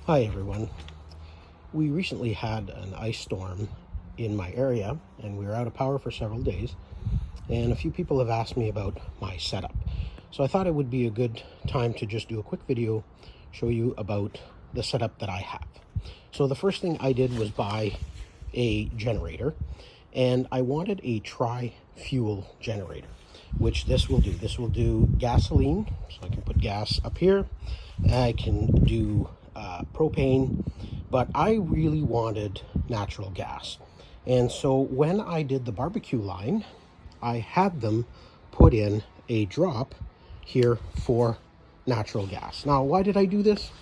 Hi everyone. We recently had an ice storm in my area and we were out of power for several days, and a few people have asked me about my setup. So I thought it would be a good time to just do a quick video, show you about the setup that I have. So the first thing I did was buy a generator, and I wanted a Tri-Fuel generator, which this will do. This will do gasoline, so I can put gas up here. I can do propane, but I really wanted natural gas. And so when I did the barbecue line, I had them put in a drop here for natural gas. Now, why did I do this?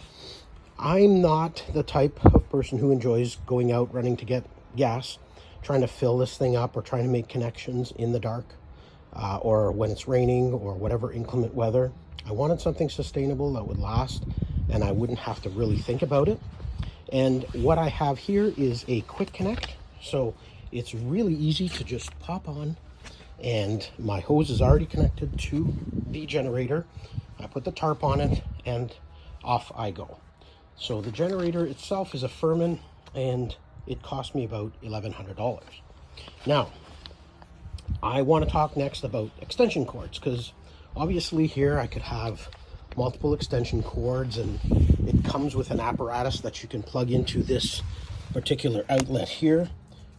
I'm not the type of person who enjoys going out running to get gas, trying to fill this thing up or trying to make connections in the dark or when it's raining or whatever inclement weather. I wanted something sustainable that would last and I wouldn't have to really think about it. And what I have here is a quick connect. So it's really easy to just pop on, and my hose is already connected to the generator. I put the tarp on it and off I go. So the generator itself is a Firman and it cost me about $1,100. Now, I want to talk next about extension cords, because obviously here I could have multiple extension cords, and it comes with an apparatus that you can plug into this particular outlet here,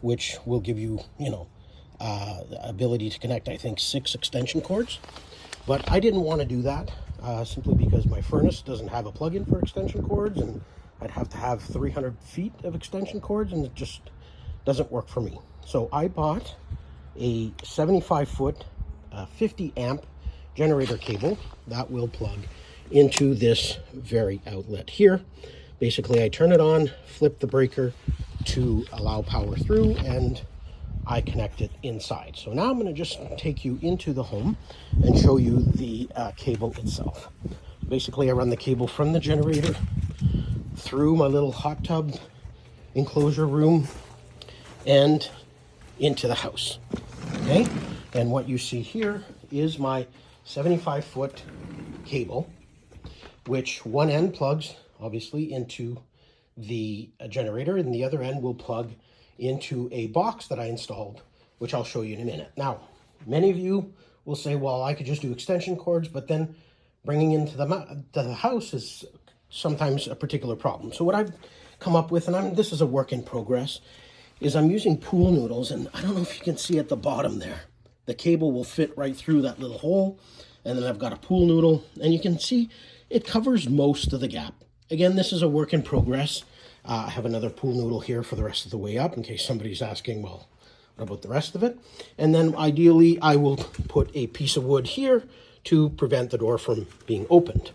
which will give you, the ability to connect, I think, 6 extension cords. But I didn't want to do that simply because my furnace doesn't have a plug-in for extension cords, and I'd have to have 300 feet of extension cords, and it just doesn't work for me. So I bought a 75-foot, 50-amp generator cable that will plug into this very outlet here. Basically, I turn it on, flip the breaker to allow power through, and I connect it inside. So now I'm going to just take you into the home and show you the cable itself. Basically, I run the cable from the generator through my little hot tub enclosure room and into the house. Okay, and what you see here is my 75-foot cable, which one end plugs obviously into the generator, and the other end will plug into a box that I installed, which I'll show you in a minute. Now, many of you will say, well, I could just do extension cords, but then bringing into the house is sometimes a particular problem. So what I've come up with, and this is a work in progress, is I'm using pool noodles, and I don't know if you can see at the bottom there, the cable will fit right through that little hole, and then I've got a pool noodle, and you can see it covers most of the gap. Again, this is a work in progress. I have another pool noodle here for the rest of the way up in case somebody's asking, well, what about the rest of it? And then ideally, I will put a piece of wood here to prevent the door from being opened.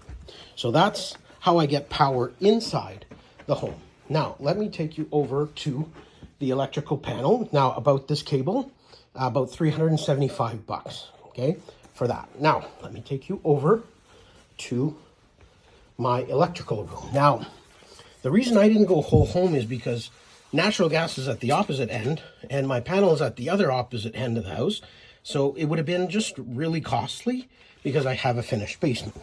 So that's how I get power inside the home. Now, let me take you over to the electrical panel. Now, about this cable, about $375, okay, for that. Now, let me take you over to my electrical room. Now, the reason I didn't go whole home is because natural gas is at the opposite end and my panel is at the other opposite end of the house. So it would have been just really costly because I have a finished basement.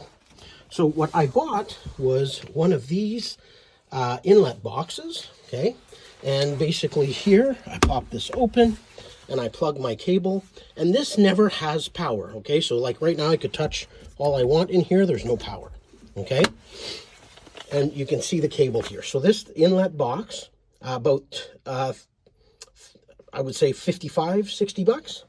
So what I bought was one of these inlet boxes, okay? And basically here, I pop this open and I plug my cable, and this never has power, okay? So like right now I could touch all I want in here, there's no power, okay? And you can see the cable here. So this inlet box, about, I would say 55, 60 bucks.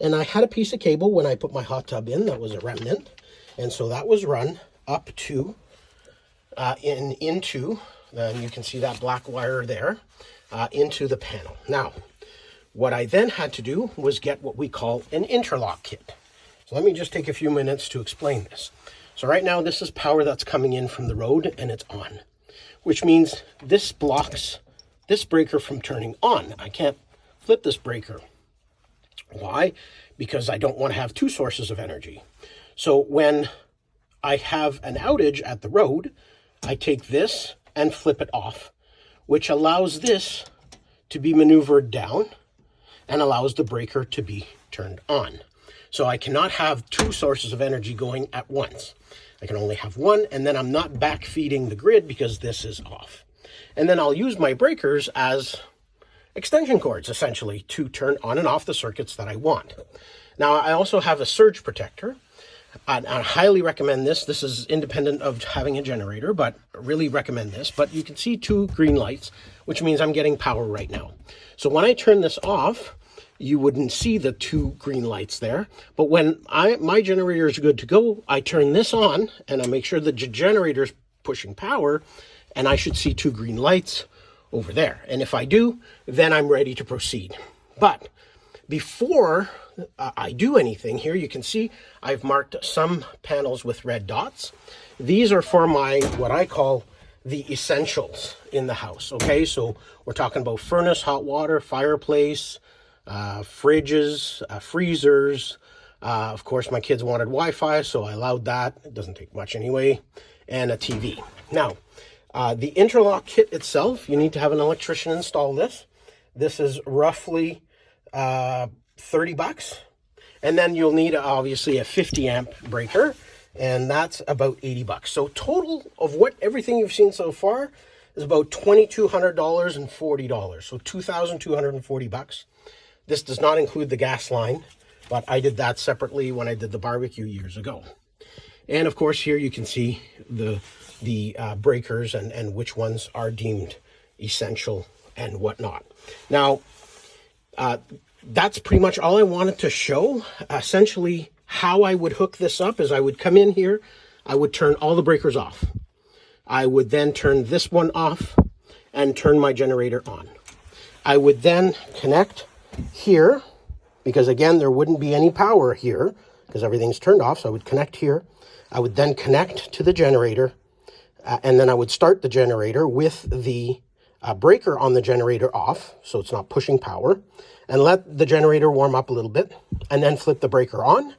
And I had a piece of cable when I put my hot tub in that was a remnant. And so that was run up to, into, and you can see that black wire there, into the panel. Now, what I then had to do was get what we call an interlock kit. So let me just take a few minutes to explain this. So right now, this is power that's coming in from the road and it's on, which means this blocks this breaker from turning on. I can't flip this breaker. Why? Because I don't want to have 2 sources of energy. So when I have an outage at the road, I take this and flip it off, which allows this to be maneuvered down and allows the breaker to be turned on. So I cannot have 2 sources of energy going at once. I can only have one, and then I'm not back feeding the grid because this is off. And then I'll use my breakers as extension cords, essentially, to turn on and off the circuits that I want. Now, I also have a surge protector. I highly recommend this. This is independent of having a generator, but I really recommend this. But you can see 2 green lights, which means I'm getting power right now. So when I turn this off, you wouldn't see the 2 green lights there. But when my generator is good to go, I turn this on and I make sure the generator's pushing power, and I should see 2 green lights over there. And if I do, then I'm ready to proceed. But before I do anything here, you can see I've marked some panels with red dots. These are for my, what I call the essentials in the house. Okay, so we're talking about furnace, hot water, fireplace, fridges, freezers. Of course, my kids wanted Wi-Fi, so I allowed that. It doesn't take much anyway. And a TV. Now, the interlock kit itself, you need to have an electrician install this. This is roughly $30. And then you'll need, obviously, a 50 amp breaker, and that's about $80. So total of everything you've seen so far is about $2,200 and $40. So $2,240. This does not include the gas line, but I did that separately when I did the barbecue years ago. And of course, here you can see the breakers and which ones are deemed essential and whatnot. Now, that's pretty much all I wanted to show. Essentially, how I would hook this up is I would come in here, I would turn all the breakers off. I would then turn this one off and turn my generator on. I would then connect here, because again, there wouldn't be any power here because everything's turned off. So I would connect here. I would then connect to the generator, and then I would start the generator with the breaker on the generator off, so it's not pushing power, and let the generator warm up a little bit, and then flip the breaker on.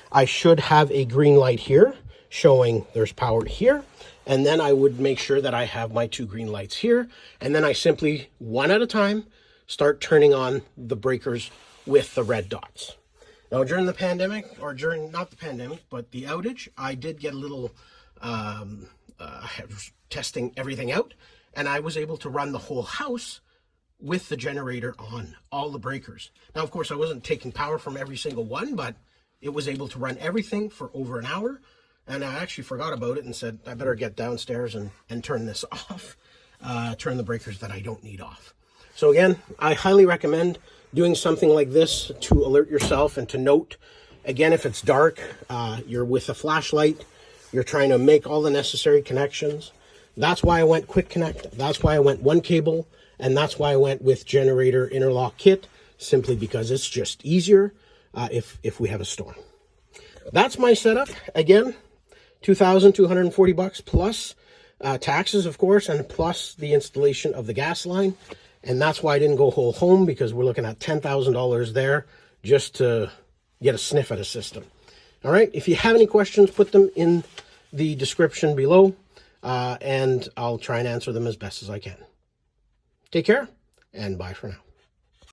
I should have a green light here showing there's power here, and then I would make sure that I have my 2 green lights here, and then I simply, one at a time, start turning on the breakers with the red dots. Now, during the pandemic, or during, not the pandemic, but the outage, I did get a little, testing everything out, and I was able to run the whole house with the generator on, all the breakers. Now, of course, I wasn't taking power from every single one, but it was able to run everything for over an hour, and I actually forgot about it and said, I better get downstairs and turn this off, turn the breakers that I don't need off. So again, I highly recommend doing something like this to alert yourself and to note, again, if it's dark, you're with a flashlight, you're trying to make all the necessary connections. That's why I went quick connect. That's why I went 1 cable, and that's why I went with generator interlock kit, simply because it's just easier if we have a storm. That's my setup. Again, $2,240 plus taxes, of course, and plus the installation of the gas line. And that's why I didn't go whole home, because we're looking at $10,000 there just to get a sniff at a system. All right, if you have any questions, put them in the description below, and I'll try and answer them as best as I can. Take care, and bye for now.